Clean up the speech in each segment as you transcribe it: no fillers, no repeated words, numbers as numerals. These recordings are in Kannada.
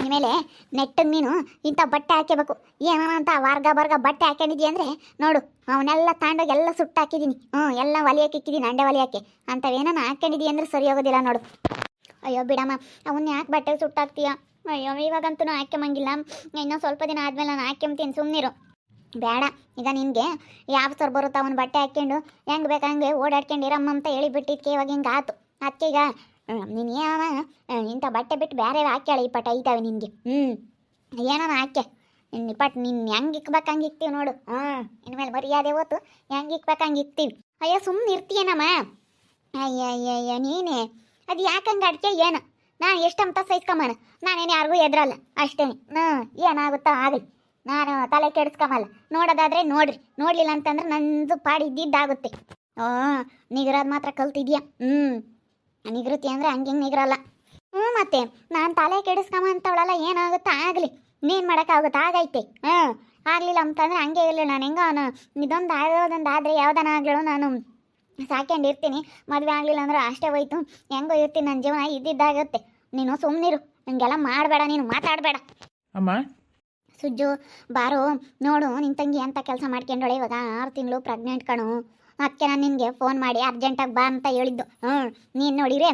ಇನ್ಮೇಲೆ ನೆಟ್ಟಗೆ ನೀನು ಇಂಥ ಬಟ್ಟೆ ಹಾಕಬೇಕು. ಏನಾನ ಅಂತ ವರ್ಗ ಬಟ್ಟೆ ಹಾಕೊಂಡಿದ್ಯ ಅಂದರೆ ನೋಡು ಅವನ್ನೆಲ್ಲ ತಾಂಡೋಗಿ ಎಲ್ಲ ಸುಟ್ಟು ಹಾಕಿದ್ದೀನಿ. ಎಲ್ಲ ಒಲಿಯಕ್ಕೆ ಇಕ್ಕಿದ್ದೀನಿ, ಅಂಡೆ ಒಲಿಯಕ್ಕೆ. ಅಂಥವೇನಾನ ಹಾಕೊಂಡಿದ್ದೀಯ ಅಂದರೆ ಸರಿ ಹೋಗೋದಿಲ್ಲ ನೋಡು. ಅಯ್ಯೋ ಬಿಡಮ್ಮ, ಅವನ್ನ ಯಾಕೆ ಬಟ್ಟೆ ಸುಟ್ಟಾಕ್ತೀಯ? ಅಯ್ಯೋ ಇವಾಗಂತೂ ಹಾಕ್ಯಂಗಿಲ್ಲ, ಇನ್ನೂ ಸ್ವಲ್ಪ ದಿನ ಆದಮೇಲೆ ನಾನು ಹಾಕ್ಯಂತೀನಿ, ಸುಮ್ಮನಿರು. ಬೇಡ, ಈಗ ನಿನಗೆ ಯಾವ ಸರ್ ಬರುತ್ತಾ ಅವನು ಬಟ್ಟೆ ಹಾಕ್ಕೊಂಡು ಹೆಂಗೆ ಬೇಕಂಗೆ ಓಡಾಡ್ಕೊಂಡಿರಮ್ಮ ಅಂತ ಹೇಳಿಬಿಟ್ಟಿದ್ಕೆ ಇವಾಗ ಹಿಂಗೆ ಆತು. ಅದಕ್ಕೆ ಈಗ ನೀನು ಏನಾನ ಇಂಥ ಬಟ್ಟೆ ಬಿಟ್ಟು ಬೇರೆ ಹಾಕ್ಯಾಳ ಈ ಪಟ ಐತಾವೆ ನಿನಗೆ. ಏನಾನ ಹಾಕ್ಯ ನಿಪ್ಪಟ್ಟು ನಿನ್ನ ಹೆಂಗೆ ಇಕ್ಬೇಕು ಹಂಗೆ ಇಕ್ತೀವಿ ನೋಡು. ಇನ್ಮೇಲೆ ಮರ್ಯಾದೆ ಹೊತ್ತು ಹೆಂಗೆ ಇಕ್ಬೇಕು ಹಂಗೆ ಇಕ್ತೀವಿ. ಅಯ್ಯೋ ಸುಮ್ಮನೆ ಇರ್ತೀಯನಮ್ಮ. ಅಯ್ಯ ನೀನೇ ಅದು ಯಾಕಂಗೆ ಅಡ್ಕೆ ಏನು? ನಾನು ಎಷ್ಟಂತ ಸಹಿಸ್ಕೊಂಬನ, ನಾನೇನು ಯಾರಿಗೂ ಎದ್ರಲ್ಲ ಅಷ್ಟೇ. ಏನಾಗುತ್ತಾ ಆಗಲಿ, ನಾನು ತಲೆ ಕೆಡಿಸ್ಕೊಂಬಲ್ಲ. ನೋಡೋದಾದ್ರೆ ನೋಡ್ರಿ, ನೋಡಲಿಲ್ಲ ಅಂತಂದ್ರೆ ನಂದು ಪಾಡು ಇದ್ದಿದ್ದಾಗುತ್ತೆ. ನಿಗರೋದು ಮಾತ್ರ ಕಲ್ತಿದ್ಯಾ. ನಿಗೃತಿ ಅಂದರೆ ಹಂಗೆ ನಿಗರಲ್ಲ. ಮತ್ತೆ ನಾನು ತಲೆ ಕೆಡಿಸ್ಕೊಂಬಂತವಳಲ್ಲ, ಏನಾಗುತ್ತಾ ಆಗಲಿ, ಇನ್ನೇನು ಮಾಡೋಕ್ಕಾಗುತ್ತೆ, ಆಗೈತೆ. ಆಗಲಿಲ್ಲ ಅಂತಂದ್ರೆ ಹಂಗೆ ಇಲ್ಲ. ನಾನು ಹೆಂಗೋ ಇದೊಂದು ಆಗೋದೊಂದು ಆದರೆ ಯಾವ್ದಾನ ಆಗಲೂ ನಾನು ಸಾಕೊಂಡಿರ್ತೀನಿ. ಮದುವೆ ಆಗಲಿಲ್ಲ ಅಂದ್ರೆ ಅಷ್ಟೇ ಹೋಯ್ತು, ಹೆಂಗೋ ಇರ್ತೀನಿ, ನನ್ನ ಜೀವನ ಇದ್ದಿದ್ದಾಗುತ್ತೆ. ನೀನು ಸುಮ್ಮನಿರು, ಹಂಗೆಲ್ಲ ಮಾಡಬೇಡ, ನೀನು ಮಾತಾಡಬೇಡ. ಅಮ್ಮ ಸುಜ್ಜು ಬಾರು, ನೋಡು ನಿನ್ನ ತಂಗಿ ಅಂತ ಕೆಲಸ ಮಾಡ್ಕೊಂಡೋಳೆ. ಇವಾಗ 6 ತಿಂಗಳು ಪ್ರೆಗ್ನೆಂಟ್ ಕಣು. ಅದಕ್ಕೆ ನಾನು ನಿನಗೆ ಫೋನ್ ಮಾಡಿ ಅರ್ಜೆಂಟಾಗಿ ಬಾ ಅಂತ ಹೇಳಿದ್ದು. ನೀನು ನೋಡಿದ್ರೆ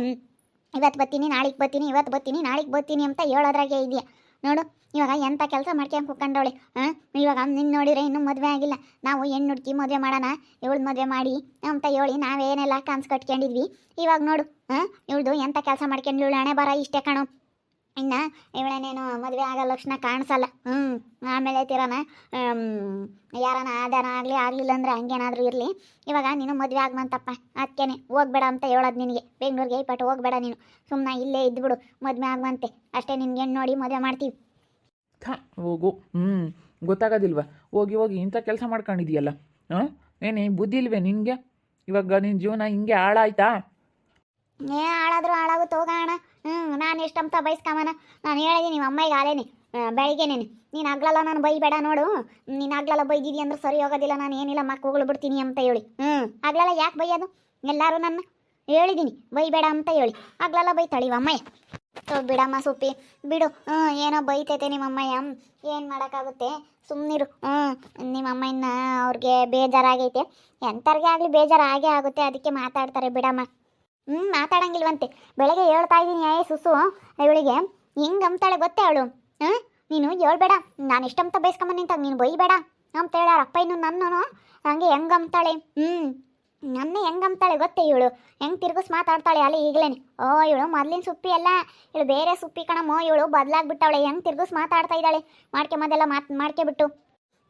ಇವತ್ತು ಬರ್ತೀನಿ ನಾಳೆಗೆ ಬರ್ತೀನಿ, ಇವತ್ತು ಬರ್ತೀನಿ ನಾಳೆಗೆ ಬರ್ತೀನಿ ಅಂತ ಹೇಳೋದ್ರಾಗೆ ಇದೆಯಾ ನೋಡು. ಇವಾಗ ಎಂಥ ಕೆಲಸ ಮಾಡ್ಕೊಂಡು ಕುತ್ಕೊಂಡವಳೆ. ಇವಾಗ ನಿನ್ನ ನೋಡಿದ್ರೆ ಇನ್ನೂ ಮದುವೆ ಆಗಿಲ್ಲ. ನಾವು ಹೆಣ್ಣು ಹುಡುಕಿ ಮದುವೆ ಮಾಡೋಣ, ಇವಳು ಮದುವೆ ಮಾಡಿ ಅಂತ ಹೇಳಿ ನಾವೇನೆಲ್ಲ ಕನ್ಸು ಕಟ್ಕೊಂಡಿದ್ವಿ. ಇವಾಗ ನೋಡು ಇವಳ್ದು ಎಂಥ ಕೆಲಸ ಮಾಡ್ಕೊಂಡು ಇವಳು ಹಣೆ ಬರ ಇಷ್ಟೇ ಕಣು. ಇನ್ನು ಇವಳೇನೇನು ಮದುವೆ ಆಗೋ ಲಕ್ಷಣ ಕಾಣಿಸಲ್ಲ. ಆಮೇಲೆ ತಿರೋಣ ಯಾರನ ಆದಾನ ಆಗಲಿ ಆಗಲಿಲ್ಲ ಅಂದರೆ ಹಂಗೇನಾದರೂ ಇರಲಿ. ಇವಾಗ ನೀನು ಮದುವೆ ಆಗಮಂತಪ್ಪ, ಅದಕ್ಕೇನೆ ಹೋಗ್ಬೇಡ ಅಂತ ಹೇಳೋದು ನಿನಗೆ. ಬೆಂಗಳೂರಿಗೆ ಪಟ್ಟು ಹೋಗ್ಬೇಡ ನೀನು, ಸುಮ್ಮನೆ ಇಲ್ಲೇ ಇದ್ಬಿಡು, ಮದುವೆ ಆಗಮಂತೆ ಅಷ್ಟೇ. ನಿನ್ಗೆ ಹೆಣ್ಣು ನೋಡಿ ಮದುವೆ ಮಾಡ್ತೀವಿ. ಹೋಗು. ಗೊತ್ತಾಗೋದಿಲ್ವಾ? ಹೋಗಿ ಹೋಗಿ ಇಂಥ ಕೆಲಸ ಮಾಡ್ಕೊಂಡಿದೀಯಲ್ಲ. ಏನೇ ಬುದ್ಧಿ ಇಲ್ವೇ ನಿನಗೆ? ಇವಾಗ ನಿನ್ನ ಜೀವನ ಹಿಂಗೆ ಹಾಳಾಯ್ತಾ? ಹಾಳಾದರೂ ಹಾಳಾಗುತ್ತೆ, ಹೋಗೋಣ. ನಾನು ಎಷ್ಟಂತ ಬಯಸ್ಕೊಂಬನ. ನಾನು ಹೇಳಿದ್ದೀನಿ ನಿಮ್ಮ ಅಮ್ಮಗೆ ಆಲೇನೆ ಬೆಳಿಗ್ಗೆನೇನೆ, ನೀನು ಆಗ್ಲಲ್ಲ ನಾನು ಬೈಬೇಡ ನೋಡು, ನೀನು ಆಗ್ಲಲ್ಲ ಬೈದಿದಿ ಅಂದ್ರೆ ಸರಿ ಹೋಗೋದಿಲ್ಲ, ನಾನು ಏನಿಲ್ಲ ಮಕ್ಕಳು ಬಿಡ್ತೀನಿ ಅಂತ ಹೇಳಿ. ಆಗ್ಲಲ್ಲ ಯಾಕೆ ಬೈಯೋದು? ಎಲ್ಲರೂ ನನ್ನ ಹೇಳಿದ್ದೀನಿ ಬೈಬೇಡ ಅಂತ ಹೇಳಿ, ಆಗ್ಲಲ್ಲ ಬೈತಾಳೆ ಇವ ಅಮ್ಮಯ್ಯ. ಬಿಡಮ್ಮ ಸುಪ್ಪಿ ಬಿಡು. ಏನೋ ಬೈತೈತೆ ನಿಮ್ಮ ಅಮ್ಮಯ್ಯ, ಏನು ಮಾಡೋಕ್ಕಾಗುತ್ತೆ, ಸುಮ್ಮನಿರು. ನಿಮ್ಮ ಅಮ್ಮಯ್ಯನ ಅವ್ರಿಗೆ ಬೇಜಾರಾಗೈತೆ, ಎಂಥವ್ರಿಗೆ ಆಗಲಿ ಬೇಜಾರು ಆಗೇ ಆಗುತ್ತೆ, ಅದಕ್ಕೆ ಮಾತಾಡ್ತಾರೆ ಬಿಡಮ್ಮ. ಮಾತಾಡಂಗಿಲ್ವಂತೆ. ಬೆಳಗ್ಗೆ ಹೇಳ್ತಾ ಇದ್ದೀನಿ ಸುಸು ಇವಳಿಗೆ ಹಿಂಗೆ ಅಂತಾಳೆ ಗೊತ್ತೇ ಅವಳು. ನೀನು ಹೇಳ್ಬೇಡ, ನಾನು ಇಷ್ಟಂತ ಬಯಸ್ಕೊಂಬ ನಿಂತಾಗ ನೀನು ಬೈಬೇಡ ಅಂತ ಹೇಳಾರ ಅಪ್ಪ. ಇನ್ನು ನನ್ನೂ ಹಂಗೆ ಹೆಂಗಂತಾಳೆ, ನನ್ನೇ ಹೆಂಗಂತಾಳೆ ಗೊತ್ತೇ ಇವಳು, ಹೆಂಗೆ ತಿರ್ಗಿಸ್ ಮಾತಾಡ್ತಾಳೆ ಅಲ್ಲಿ ಈಗಲೇನೆ. ಇವಳು ಮೊದಲಿನ ಸುಪ್ಪಿ ಅಲ್ಲ, ಇವಳು ಬೇರೆ ಸುಪ್ಪಿ ಕಣಮ್ಮೋ. ಇವಳು ಬದಲಾಗ್ಬಿಟ್ಟವಳೆ, ಹೆಂಗೆ ತಿರ್ಗಿಸ್ ಮಾತಾಡ್ತಾ ಇದ್ದಾಳೆ. ಮೊದಲೆಲ್ಲ ಮಾಡ್ಕೆಬಿಟ್ಟು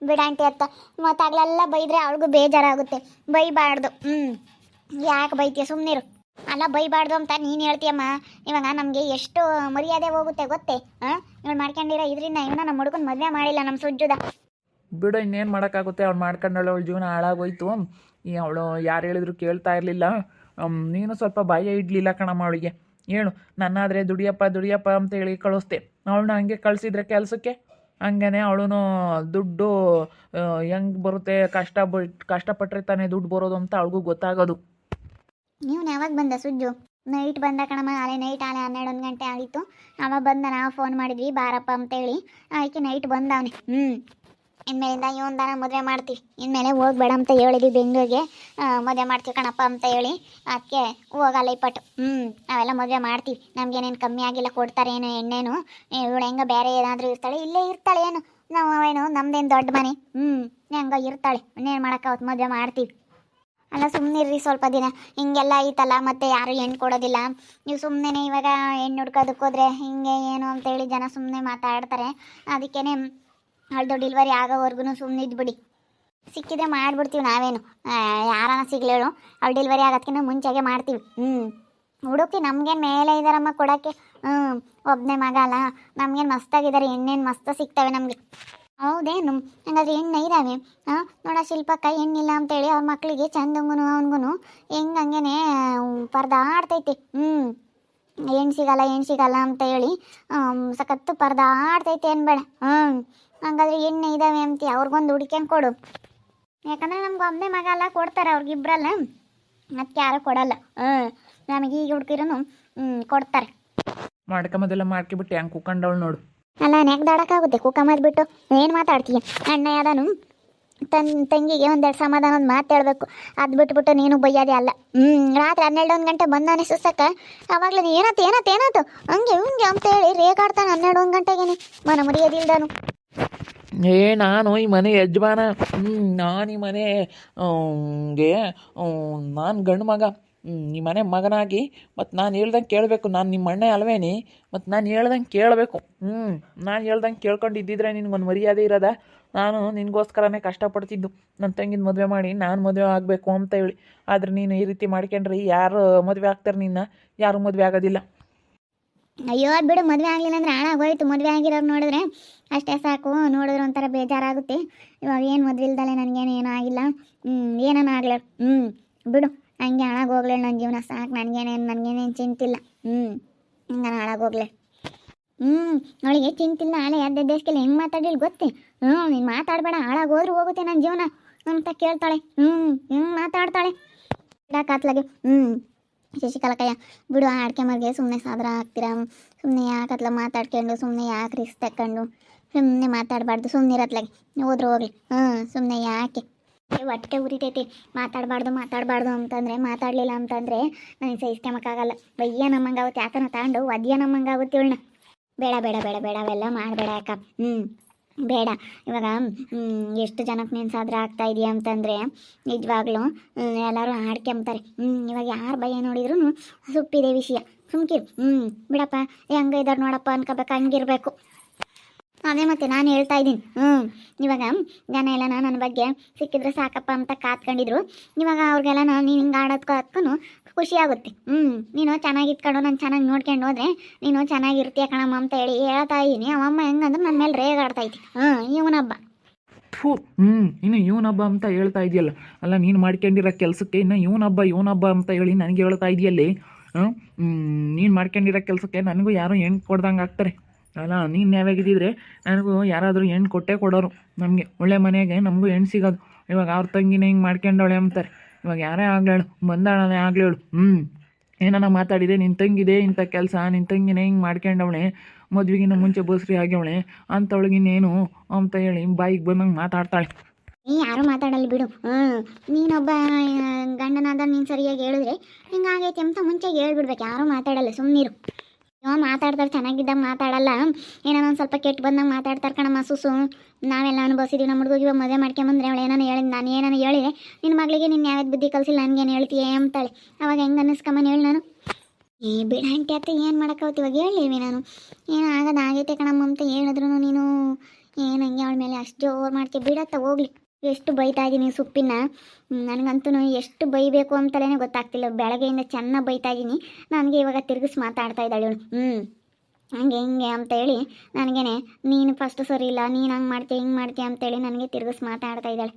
ಬಿಡ ಅಂತೆ ಅತ್ತ. ಮತ್ತಾಗಲೆಲ್ಲ ಬೈದರೆ ಅವಳಿಗೂ ಬೇಜಾರಾಗುತ್ತೆ, ಬೈಬಾರ್ದು. ಯಾಕೆ ಬೈತೀಯ, ಸುಮ್ಮನಿರು. ಅಲ್ಲ ಬೈಬಾರ್ದು ಅಂತ ನೀನು ಹೇಳ್ತೀಯಮ್ಮ. ಇವಾಗ ನಮಗೆ ಎಷ್ಟು ಮರ್ಯಾದೆ ಹೋಗುತ್ತೆ ಗೊತ್ತೇ. ಇವಳು ಮಾಡ್ಕೊಂಡಿರೋ ಇದರಿಂದ ಇವನ್ನ ನಮ್ಮ ಹುಡುಗನ ಮದುವೆ ಮಾಡಿಲ್ಲ ನಮ್ಮ ಸುಜ್ಜುದ. ಬಿಡು, ಇನ್ನೇನು ಮಾಡೋಕ್ಕಾಗುತ್ತೆ? ಅವ್ಳು ಮಾಡ್ಕೊಂಡಳು, ಅವಳ ಜೀವನ ಹಾಳಾಗೋಯ್ತು. ಅವಳು ಯಾರು ಹೇಳಿದ್ರು ಕೇಳ್ತಾ ಇರಲಿಲ್ಲ. ನೀನು ಸ್ವಲ್ಪ ಭಯ ಇಡಲಿಲ್ಲ ಕಣಮ್ಮ ಅವಳಿಗೆ. ಹೇಳು, ನನ್ನಾದರೆ ದುಡಿಯಪ್ಪ ಅಂತ ಹೇಳಿ ಕಳಿಸ್ತೆ. ಅವಳನ್ನ ಹಂಗೆ ಕಳಿಸಿದ್ರೆ ಕೆಲಸಕ್ಕೆ ಹಂಗೇ ಅವಳು ದುಡ್ಡು ಹೆಂಗೆ ಬರುತ್ತೆ, ಕಷ್ಟಪಟ್ಟರೆ ತಾನೇ ದುಡ್ಡು ಬರೋದು ಅಂತ ಅವಳಿಗೂ ಗೊತ್ತಾಗೋದು. ನೀವು ಯಾವಾಗ ಬಂದ ಸುಜ್ಜು? ನೈಟ್ ಬಂದ ಕಣಮ್ಮ, ನೈಟ್ 12 ಗಂಟೆ ಆಗಿತ್ತು. ಅವ ಬಂದ, ನಾವು ಫೋನ್ ಮಾಡಿದ್ವಿ ಬಾರಪ್ಪ ಅಂತೇಳಿ. ಆಯ್ಕೆ ನೈಟ್ ಬಂದವನೆ. ಇನ್ಮೇಲಿಂದ ಇವನ್ದಾನ ಮದುವೆ ಮಾಡ್ತೀವಿ, ಇನ್ಮೇಲೆ ಹೋಗ್ಬೇಡ ಅಂತ ಹೇಳಿದ್ವಿ ಬೆಂಗಳೂರಿಗೆ. ಮದುವೆ ಮಾಡ್ತೀವಿ ಕಣಪ್ಪ ಅಂತ ಹೇಳಿ ಅದಕ್ಕೆ ಹೋಗಲ್ಲ ಇಪ್ಪಟ್ಟು. ನಾವೆಲ್ಲ ಮದುವೆ ಮಾಡ್ತೀವಿ, ನಮಗೇನೇನು ಕಮ್ಮಿ ಆಗಿಲ್ಲ, ಕೊಡ್ತಾರೆ ಏನು ಎಣ್ಣೆನು. ಇವಳು ಹೆಂಗ ಬೇರೆ ಏನಾದರೂ ಇರ್ತಾಳೆ, ಇಲ್ಲೇ ಇರ್ತಾಳೆ ಏನು, ನಾವೇನು ನಮ್ದೇನು ದೊಡ್ಡ ಮನೆ. ಹೆಂಗ ಇರ್ತಾಳೆ, ಇನ್ನೇನು ಮಾಡೋಕ್ಕಾವತ್ತು ಮದುವೆ ಮಾಡ್ತೀವಿ. ಅಲ್ಲ ಸುಮ್ಮನಿರ್ರಿ ಸ್ವಲ್ಪ ದಿನ, ಹಿಂಗೆಲ್ಲ ಐತಲ್ಲ, ಮತ್ತೆ ಯಾರು ಹೆಣ್ಣು ಕೊಡೋದಿಲ್ಲ. ನೀವು ಸುಮ್ಮನೆ ಇವಾಗ ಹೆಣ್ಣು ಹುಡ್ಕೋದಕ್ಕೆ ಹೋದ್ರೆ ಹಿಂಗೆ ಏನು ಅಂತೇಳಿ ಜನ ಸುಮ್ಮನೆ ಮಾತಾಡ್ತಾರೆ. ಅದಕ್ಕೇ ಅವಳ್ದು ಡೆಲಿವರಿ ಆಗೋವರೆಗೂ ಸುಮ್ಮನೆ ಇದ್ಬಿಡಿ. ಸಿಕ್ಕಿದ್ರೆ ಮಾಡಿಬಿಡ್ತೀವಿ ನಾವೇನು, ಯಾರನ್ನ ಸಿಗ್ಲೇಳು. ಅವಳು ಡೆಲಿವರಿ ಆಗೋದಕ್ಕಿಂತ ಮುಂಚೆಗೆ ಮಾಡ್ತೀವಿ. ಹುಡುಕಿ ನಮ್ಗೇನು ಮೇಲೆ ಇದ್ದಾರಮ್ಮ ಕೊಡೋಕ್ಕೆ. ಒಬ್ಬನೇ ಮಗ ಅಲ್ಲ, ನಮ್ಗೇನು ಮಸ್ತಾಗಿದ್ದಾರೆ, ಹೆಣ್ಣೇನು ಮಸ್ತ ಸಿಗ್ತವೆ ನಮಗೆ. ಹೌದೇನು? ಹಂಗಾದ್ರೆ ಹೆಣ್ಣು ಇದ್ದಾವೆ. ನೋಡ ಶಿಲ್ಪಕ್ಕ ಹೆಣ್ಣಿಲ್ಲ ಅಂತೇಳಿ ಅವ್ರ ಮಕ್ಕಳಿಗೆ ಚಂದಂಗೂ ಅವನಿಗೂ ಹೆಂಗೆ ಹಂಗೇನೆ ಪರದಾಡ್ತೈತೆ. ಹೆಣ್ಣು ಸಿಗಲ್ಲ ಅಂತ ಹೇಳಿ ಸಖತ್ತು ಪರದಾಡ್ತೈತೆ ಅನ್ಬೇಡ. ಹಂಗಾದ್ರೆ ಹೆಣ್ಣು ಇದ್ದಾವೆ ಅಂತ ಅವ್ರಿಗೊಂದು ಹುಡ್ಕ್ಯಂಗೆ ಕೊಡು. ಯಾಕಂದರೆ ನಮ್ಗೆ ಒಬ್ಬನೇ ಮಗ ಅಲ್ಲ, ಕೊಡ್ತಾರೆ ಅವ್ರಿಗಿಬ್ರಲ್ಲ, ಅದಕ್ಕೆ ಯಾರು ಕೊಡಲ್ಲ. ನಮಗೆ ಈಗ ಹುಡ್ಕಿರೂ ಕೊಡ್ತಾರೆ. ಮಾಡ್ಕೊಂಬದೆಲ್ಲ ಮಾಡ್ಕೊಬಿಟ್ಟು ಹೆಂಗೆ ಕುಕ್ಕಂಡವಳು ನೋಡು. ಅಲ್ಲ ನೆಗ್ದಾಡಕ್ಕಾಗುತ್ತೆ ಕುಕ್ಕ ಬಿಟ್ಟು ಏನು ಮಾತಾಡ್ತೀಯ? ಅಣ್ಣ ಯಾವ್ದಾನು ತಂಗಿಗೆ ಒಂದೆರಡು ಸಮಾಧಾನದ ಮಾತು ಹೇಳ್ಬೇಕು, ಅದು ಬಿಟ್ಬಿಟ್ಟು ನೀನು ಬೈಯೋದೇ ಅಲ್ಲ. ರಾತ್ರಿ 12 ಗಂಟೆ ಬಂದಾನೆ ಸುಸ್ತಕ್ಕ, ಅವಾಗಲೇ ಏನಾತು ಹಂಗೆ ಹಿಂಗೆ ಅಂತೇಳಿ ರೇಗಾಡ್ತಾನೆ 12 ಗಂಟೆಗೆ ಮನ ಮುರಿಯೋದಿಲ್ದಾನು. ನಾನು ಈ ಮನೆ ಯಜಮಾನ. ನಾನು ಈ ಮನೆ ಗೆ ನಾನು ಗಂಡು ಮಗ. ಈ ಮನೆ ಮಗನಾಗಿ ಮತ್ತು ನಾನು ಹೇಳ್ದಂಗೆ ಕೇಳಬೇಕು. ನಾನು ನಿಮ್ಮ ಅಣ್ಣ ಅಲ್ವೇನಿ, ಮತ್ತು ನಾನು ಹೇಳ್ದಂಗೆ ಕೇಳಬೇಕು. ನಾನು ಹೇಳ್ದಂಗೆ ಕೇಳ್ಕೊಂಡಿದ್ದಿದ್ರೆ ನಿನಗೊಂದು ಮರ್ಯಾದೆ ಇರೋದ? ನಾನು ನಿನಗೋಸ್ಕರನೇ ಕಷ್ಟಪಡ್ತಿದ್ದು, ನನ್ನ ತಂಗಿನ ಮದುವೆ ಮಾಡಿ ನಾನು ಮದುವೆ ಆಗಬೇಕು ಅಂತ ಹೇಳಿ. ಆದರೆ ನೀನು ಈ ರೀತಿ ಮಾಡ್ಕೊಂಡ್ರಿ ಯಾರು ಮದುವೆ ಆಗ್ತಾರೆ? ನಿನ್ನ ಯಾರು ಮದುವೆ ಆಗೋದಿಲ್ಲ. ಅಯ್ಯೋ ಬಿಡು, ಮದುವೆ ಆಗಲಿಲ್ಲ ಅಂದರೆ ಹಾಳಾಗೋಯ್ತು. ಮದುವೆ ಆಗಿರೋರು ನೋಡಿದ್ರೆ ಅಷ್ಟೇ ಸಾಕು, ನೋಡಿದ್ರೆ ಒಂಥರ ಬೇಜಾರಾಗುತ್ತೆ. ಇವಾಗ ಏನು ಮದುವೆ ಇಲ್ದಲೆ ನನಗೇನು ಆಗಿಲ್ಲ, ಏನಾನ ಆಗಲಿ ಬಿಡು, ಹಂಗೆ ಹಾಳಾಗೋಗ್ಲೆ ನನ್ನ ಜೀವನ ಸಾಕು. ನನಗೇನೇನು ಚಿಂತಿಲ್ಲ. ಹಿಂಗೆ ಹಾಳಾಗೋಗ್ಲೆ. ಅವಳಿಗೆ ಚಿಂತಿಲ್ಲ. ನಾಳೆ ಅದೇ ದೇಶಕ್ಕೆಲ್ಲ ಹೆಂಗೆ ಮಾತಾಡಿಲ್ಲ ಗೊತ್ತೇ? ನೀನು ಮಾತಾಡಬೇಡ, ಹಾಳಾಗೋದ್ರೂ ಹೋಗುತ್ತೆ ನನ್ನ ಜೀವನ ಅಂತ ಕೇಳ್ತಾಳೆ. ಹಿಂಗೆ ಮಾತಾಡ್ತಾಳೆ ಕಾತ್ಲಾಗೆ. ಶಶಿಕಲಕಯ್ಯ ಬಿಡು, ಆಡ್ಕೆ ಮರ್ಗೆ ಸುಮ್ಮನೆ ಸಾದ್ರ ಆಗ್ತೀರಾ? ಸುಮ್ಮನೆ ಯಾಕತ್ಲ ಮಾತಾಡ್ಕೊಂಡು, ಸುಮ್ಮನೆ ಯಾಕೆ ರಿಸ್ಕ್ ತಗೊಂಡು ಸುಮ್ಮನೆ ಮಾತಾಡಬಾರ್ದು. ಸುಮ್ಮನೆ ಇರತ್ಲಾಗೆ ಹೋದ್ರು ಹೋಗ್ಲಿ. ಸುಮ್ಮನೆ ಯಾಕೆ ಹೊಟ್ಟೆ ಉರಿತೈತಿ. ಮಾತಾಡಬಾರ್ದು ಅಂತಂದರೆ, ಮಾತಾಡಲಿಲ್ಲ ಅಂತಂದರೆ ನನಗೆ ಸಹಿಸ್ಕೊಂಬಕ್ಕಾಗಲ್ಲ. ಬಯ್ಯ ನಮ್ಮಂಗಾಗುತ್ತೆ, ಯಾಕನ ತಗೊಂಡು ಒದ್ಯ ನಮ್ಮಂಗಾಗುತ್ತೆ ಇವಳನ್ನ. ಬೇಡ ಬೇಡ ಬೇಡ ಬೇಡ ಅವೆಲ್ಲ ಮಾಡಬೇಡ ಅಕ್ಕ. ಬೇಡ. ಇವಾಗ ಎಷ್ಟು ಜನಕ್ಕೆ ನೀನು ಸಾದ್ರ ಆಗ್ತಾ ಇದೆಯಾ ಅಂತಂದರೆ ನಿಜವಾಗ್ಲೂ ಎಲ್ಲರೂ ಆಡ್ಕೊಂತಾರೆ. ಇವಾಗ ಯಾರು ಭಯ ನೋಡಿದ್ರು ಸುಪ್ಪಿದೆ ವಿಷಯ. ಸುಮ್ಕಿರು. ಬಿಡಪ್ಪ, ಹೆಂಗೆ ಇದ್ದಾರೆ ನೋಡಪ್ಪ ಅನ್ಕೋಬೇಕು, ಹಂಗಿರ್ಬೇಕು. ಅದೇ ಮತ್ತೆ ನಾನು ಹೇಳ್ತಾ ಇದ್ದೀನಿ. ಇವಾಗ ಜನ ಎಲ್ಲ ನನ್ನ ಬಗ್ಗೆ ಸಿಕ್ಕಿದ್ರೆ ಸಾಕಪ್ಪ ಅಂತ ಕಾತ್ಕೊಂಡಿದ್ರು. ಇವಾಗ ಅವ್ರಿಗೆಲ್ಲ ನೀನು ಹಿಂಗೆ ಆಡೋದ್ಕೂ ಖುಷಿ ಆಗುತ್ತೆ. ನೀನು ಚೆನ್ನಾಗಿ ಇಟ್ಕೊಂಡು ನಾನು ಚೆನ್ನಾಗಿ ನೋಡ್ಕೊಂಡು ಹೋದ್ರೆ ನೀನು ಚೆನ್ನಾಗಿರ್ತೀಯ ಕಣಮ್ಮ ಅಂತ ಹೇಳಿ ಹೇಳ್ತಾ ಇದ್ದೀನಿ. ಅವಮ್ಮ ಹೆಂಗಂದ್ರೆ ನನ್ನ ಮೇಲೆ ರೇಗಾಡ್ತೈತಿ. ಇವನಬ್ಬ ಇನ್ನು ಇವನಬ್ಬ ಅಂತ ಹೇಳ್ತಾ ಇದೆಯಲ್ಲ. ಅಲ್ಲ, ನೀನು ಮಾಡ್ಕೊಂಡಿರೋ ಕೆಲಸಕ್ಕೆ ಇನ್ನು ಇವನಬ್ಬ ಅಂತ ಹೇಳಿ ನನಗೆ ಹೇಳ್ತಾ ಇದೆಯಲ್ಲಿ. ನೀನು ಮಾಡ್ಕೊಂಡಿರೋ ಕೆಲಸಕ್ಕೆ ನನಗೂ ಯಾರು ಹೆಣ್ಣು ಕೊಡ್ದಂಗೆ ಆಗ್ತಾರೆ. ಅಲ್ಲ, ನೀನು ಯಾವಾಗಿದ್ದಿದ್ರೆ ನನಗೂ ಯಾರಾದರೂ ಹೆಣ್ಣು ಕೊಟ್ಟೇ ಕೊಡೋರು. ನಮಗೆ ಒಳ್ಳೆ ಮನೆಗೆ ನಮಗೂ ಹೆಣ್ಣು ಸಿಗೋದು. ಇವಾಗ ಅವ್ರ ತಂಗಿನೇ ಹಿಂಗೆ ಮಾಡ್ಕೊಂಡವಳೆ ಅಂತಾರೆ. ಇವಾಗ ಯಾರೇ ಆಗ್ಲೇಳು, ಬಂದಾಳನೇ ಆಗ್ಲೇಳು. ಏನಾನ ಮಾತಾಡಿದೆ, ನಿನ್ನ ತಂಗಿದೆ ಇಂಥ ಕೆಲಸ, ನಿನ್ನ ತಂಗಿನೇ ಹಿಂಗೆ ಮಾಡ್ಕೊಂಡವಳೆ, ಮದುವೆಗಿನ್ನ ಮುಂಚೆ ಬಸ್ರಿ ಆಗ್ಯವಳೆ ಅಂಥವಳಿಗಿನ್ನೇನು ಅಂತ ಹೇಳಿ ಬಾಯಿಗೆ ಬಂದಂಗೆ ಮಾತಾಡ್ತಾಳೆ. ಯಾರು ಮಾತಾಡಲ್ಲ ಬಿಡು. ನೀನೊಬ್ಬ ಗಂಡನಾದ ನೀನು ಸರಿಯಾಗಿ ಹೇಳಿದ್ರೆ ಹಿಂಗಾಗೈತೆ ಅಂತ ಮುಂಚೆ ಹೇಳ್ಬಿಡ್ಬೇಕು. ಯಾರೂ ಮಾತಾಡಲ್ಲ, ಸುಮ್ಮನಿರು. ಮಾತಾಡ್ತಾರೆ, ಚೆನ್ನಾಗಿದ್ದಾಗ ಮಾತಾಡಲ್ಲ. ಏನೋ ಒಂದು ಸ್ವಲ್ಪ ಕೆಟ್ಟು ಬಂದಾಗ ಮಾತಾಡ್ತಾರೆ ಕಣಮ್ಮ. ಸುಸು ನಾವೆಲ್ಲ ಅನುಭವಿಸಿದ್ದೀವಿ. ನಮ್ಮ ಹುಡುಗಿಗೆ ಮದುವೆ ಮಾಡ್ಕೊಂಬಂದ್ರೆ ಅವಳು ಏನಾನು ಹೇಳಿದ್, ನಾನು ಏನಾನು ಹೇಳಿದೆ ನಿನ್ನ ಮಗಳಿಗೆ ನಿನ್ನ ಯಾವ್ದು ಬುದ್ಧಿ ಕಲಿಸಿಲ್ಲ, ನನಗೇನು ಹೇಳ್ತೀಯ ಅಂತಾಳೆ. ಅವಾಗ ಹೆಂಗೆ ಅನ್ನಿಸ್ಕೊಂಬನು ಹೇಳಿ ನಾನು? ಬಿಡ ಆಂಟಿ ಅತ್ತೆ, ಏನು ಮಾಡೋಕ್ಕಾಗುತ್ತೆ? ಇವಾಗ ಹೇಳಿಲ್ವಿ ನಾನು, ಏನು ಆಗೋದು ಆಗೈತೆ ಕಣಮ್ಮ ಅಂತ ಹೇಳಿದ್ರು ನೀನು ಏನು ಹಂಗೆ ಅವಳ ಮೇಲೆ ಅಷ್ಟು ಜೋರು ಮಾಡ್ತೀವಿ. ಬಿಡತ್ತ ಹೋಗ್ಲಿ. ಎಷ್ಟು ಬೈತಾ ಇದ್ದೀನಿ ಸುಪ್ಪಿನ. ನನಗಂತೂ ಎಷ್ಟು ಬೈಬೇಕು ಅಂತಲೇ ಗೊತ್ತಾಗ್ತಿಲ್ಲ. ಬೆಳಗ್ಗೆಯಿಂದ ಚೆನ್ನಾಗಿ ಬೈತಾ ಇದ್ದೀನಿ. ನನಗೆ ಇವಾಗ ತಿರುಗಿಸಿ ಮಾತಾಡ್ತಾ ಇದ್ದಾಳೆ ಇವಳು. ಹಂಗೆ ಹಿಂಗೆ ಅಂತೇಳಿ ನನಗೇನೆ ನೀನು ಫಸ್ಟ್ ಸರಿ ಇಲ್ಲ, ನೀನು ಹಂಗೆ ಮಾಡ್ತೀಯ ಹಿಂಗೆ ಮಾಡ್ತೀಯ ಅಂತೇಳಿ ನನಗೆ ತಿರುಗಿಸಿ ಮಾತಾಡ್ತಾ ಇದ್ದಾಳೆ.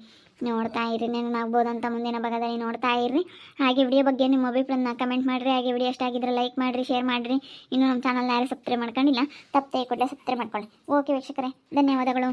ನೋಡ್ತಾ ಇರ್ರಿ, ನೆನಪಾಗ್ಬೋದಂತ ಮುಂದಿನ ಭಾಗದಲ್ಲಿ ನೋಡ್ತಾ ಇರ್ರಿ. ಹಾಗೆ ವಿಡಿಯೋ ಬಗ್ಗೆ ನಿಮ್ಮ ಅಭಿಪ್ರಾಯನ ಕಮೆಂಟ್ ಮಾಡಿರಿ. ಹಾಗೆ ವಿಡಿಯೋ ಇಷ್ಟ ಆಗಿದ್ರೆ ಲೈಕ್ ಮಾಡಿರಿ, ಶೇರ್ ಮಾಡಿರಿ. ಇನ್ನೂ ನಮ್ಮ ಚಾನಲ್ನ ಯಾರು ಸಬ್ಸ್ಕ್ರೈಬ್ ಮಾಡ್ಕೊಂಡಿಲ್ಲ, ತಪ್ಪದೆ ಕೂಡಲೇ ಸಬ್ಸ್ಕ್ರೈಬ್ ಮಾಡ್ಕೊಳ್ಳಿ. ಓಕೆ ವೀಕ್ಷಕರೇ, ಧನ್ಯವಾದಗಳು.